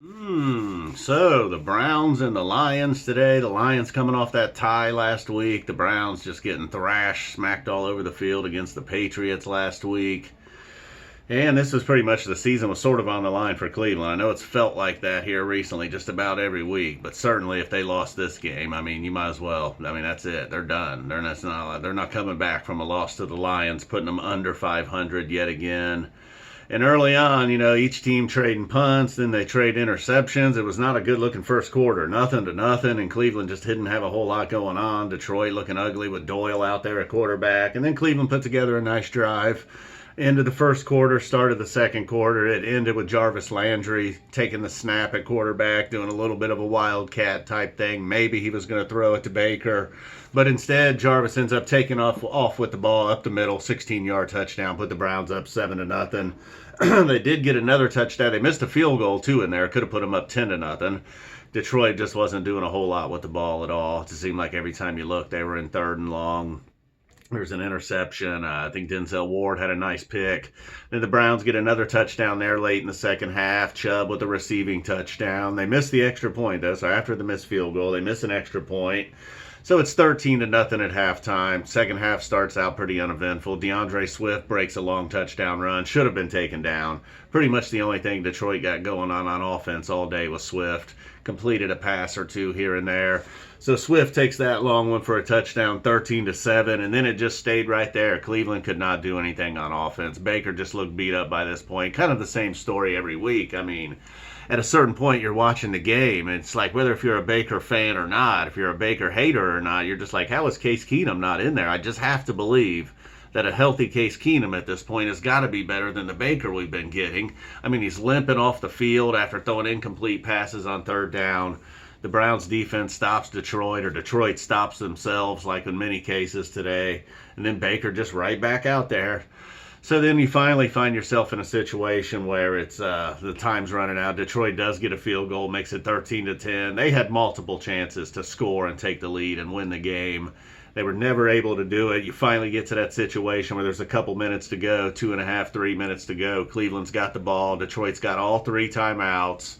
So the Browns and the Lions today. The Lions coming off that tie last week. The Browns just getting thrashed, smacked all over the field against the Patriots last week. And this was pretty much the season was sort of on the line for Cleveland. I know it's felt like that here recently, just about every week. But certainly, if they lost this game, I mean, you might as well. I mean, that's it. They're done. They're not coming back from a loss to the Lions, putting them under 500 yet again. And early on, each team trading punts, then they trade interceptions. It was not a good looking first quarter. Nothing to nothing, and Cleveland just didn't have a whole lot going on. Detroit looking ugly with Doyle out there at quarterback. And then Cleveland put together a nice drive. End of the first quarter, started the second quarter. It ended with Jarvis Landry taking the snap at quarterback, doing a little bit of a wildcat type thing. Maybe he was going to throw it to Baker. But instead, Jarvis ends up taking off with the ball up the middle, 16-yard touchdown, put the Browns up 7-0. They did get another touchdown. They missed a field goal, too, in there. Could have put them up 10-0. Detroit just wasn't doing a whole lot with the ball at all. It seemed like every time you looked, they were in third and long. There's an interception. I think Denzel Ward had a nice pick. Then the Browns get another touchdown there late in the second half. Chubb with a receiving touchdown. They missed the extra point, though. So after the missed field goal, they miss an extra point. So it's 13-0 at halftime. Second half starts out pretty uneventful. DeAndre Swift breaks a long touchdown run. Should have been taken down. Pretty much the only thing Detroit got going on offense all day was Swift. Completed a pass or two here and there. So Swift takes that long one for a touchdown, 13-7, and then it just stayed right there. Cleveland could not do anything on offense. Baker just looked beat up by this point. Kind of the same story every week. I mean, at a certain point, you're watching the game, and it's like whether if you're a Baker fan or not, if you're a Baker hater or not, you're just like, how is Case Keenum not in there? I just have to believe that a healthy Case Keenum at this point has got to be better than the Baker we've been getting. I mean, he's limping off the field after throwing incomplete passes on third down. The Browns defense stops Detroit, or Detroit stops themselves, like in many cases today. And then Baker just right back out there. So then you finally find yourself in a situation where it's the time's running out. Detroit does get a field goal, makes it 13-10. They had multiple chances to score and take the lead and win the game. They were never able to do it. You finally get to that situation where there's a couple minutes to go, 2.5, 3 minutes to go. Cleveland's got the ball. Detroit's got all three timeouts.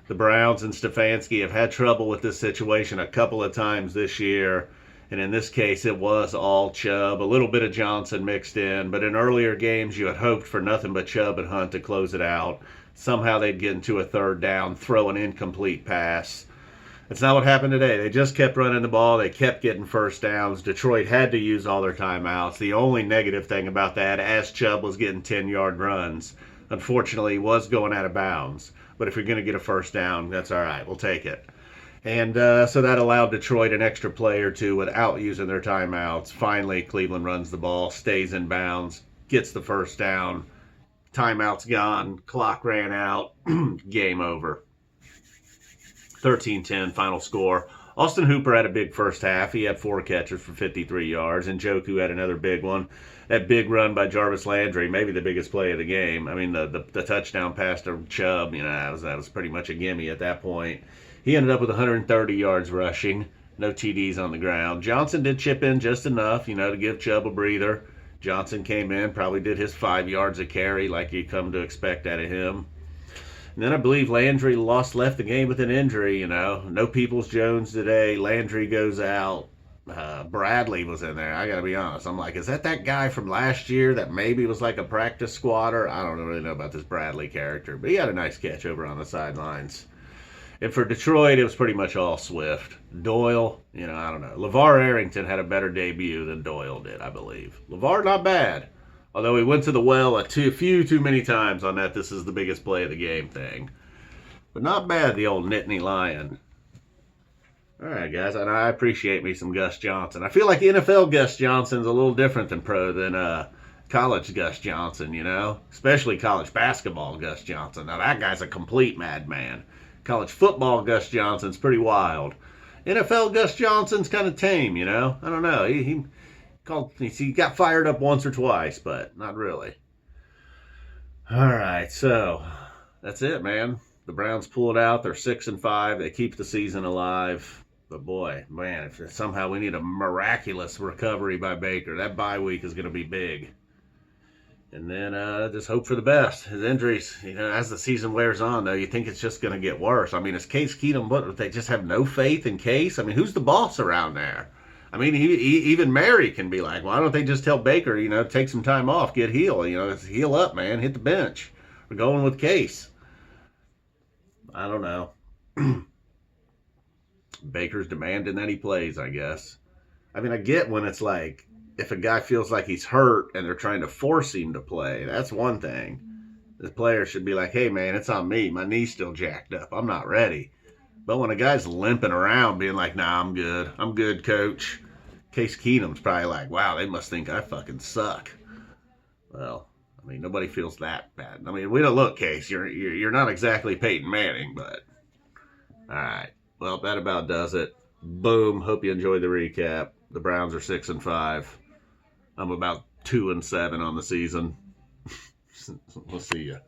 The Browns and Stefanski have had trouble with this situation a couple of times this year. And in this case, it was all Chubb, a little bit of Johnson mixed in. But in earlier games, you had hoped for nothing but Chubb and Hunt to close it out. Somehow they'd get into a third down, throw an incomplete pass. That's not what happened today. They just kept running the ball. They kept getting first downs. Detroit had to use all their timeouts. The only negative thing about that, as Chubb was getting 10-yard runs, unfortunately, he was going out of bounds. But if you're going to get a first down, that's all right. We'll take it. And so that allowed Detroit an extra play or two without using their timeouts. Finally, Cleveland runs the ball, stays in bounds, gets the first down. Timeout's gone. Clock ran out. Game over. 13-10 final score. Austin Hooper had a big first half. He had 4 catches for 53 yards, and Njoku had another big one. That big run by Jarvis Landry, maybe the biggest play of the game. I mean, the touchdown pass to Chubb, that was pretty much a gimme at that point. He ended up with 130 yards rushing, no TDs on the ground. Johnson did chip in just enough, to give Chubb a breather. Johnson came in, probably did his 5 yards a carry like you come to expect out of him. And then I believe Landry left the game with an injury, No Peoples-Jones today. Landry goes out. Bradley was in there. I got to be honest. I'm like, is that guy from last year that maybe was like a practice squatter? I don't really know about this Bradley character, but he had a nice catch over on the sidelines. And for Detroit, it was pretty much all Swift. Doyle, I don't know. LeVar Arrington had a better debut than Doyle did, I believe. LeVar, not bad. Although he went to the well a few too many times on that this is the biggest play of the game thing. But not bad, the old Nittany Lion. All right, guys, and I appreciate me some Gus Johnson. I feel like NFL Gus Johnson's a little different than college Gus Johnson, Especially college basketball Gus Johnson. Now, that guy's a complete madman. College football Gus Johnson's pretty wild. NFL Gus Johnson's kind of tame, I don't know. He got fired up once or twice, but not really. All right, so that's it, man. The Browns pull it out. They're 6-5. They keep the season alive. But boy, man, if somehow we need a miraculous recovery by Baker, that bye week is going to be big. And then just hope for the best. His injuries, as the season wears on, though, you think it's just going to get worse. I mean, is Case Keenum, what, they just have no faith in Case? I mean, who's the boss around there? I mean, even Mary can be like, why don't they just tell Baker, take some time off, get healed, heal up, man, hit the bench. We're going with Case. I don't know. Baker's demanding that he plays, I guess. I mean, I get when it's like, if a guy feels like he's hurt and they're trying to force him to play, that's one thing. The player should be like, hey, man, it's on me. My knee's still jacked up. I'm not ready. But when a guy's limping around being like, nah, I'm good. I'm good, coach. Case Keenum's probably like, wow, they must think I fucking suck. Well, I mean, nobody feels that bad. I mean, we don't look, Case. You're not exactly Peyton Manning, but all right. Well, that about does it. Boom. Hope you enjoyed the recap. The Browns are 6-5. I'm about 2-7 on the season. We'll see ya.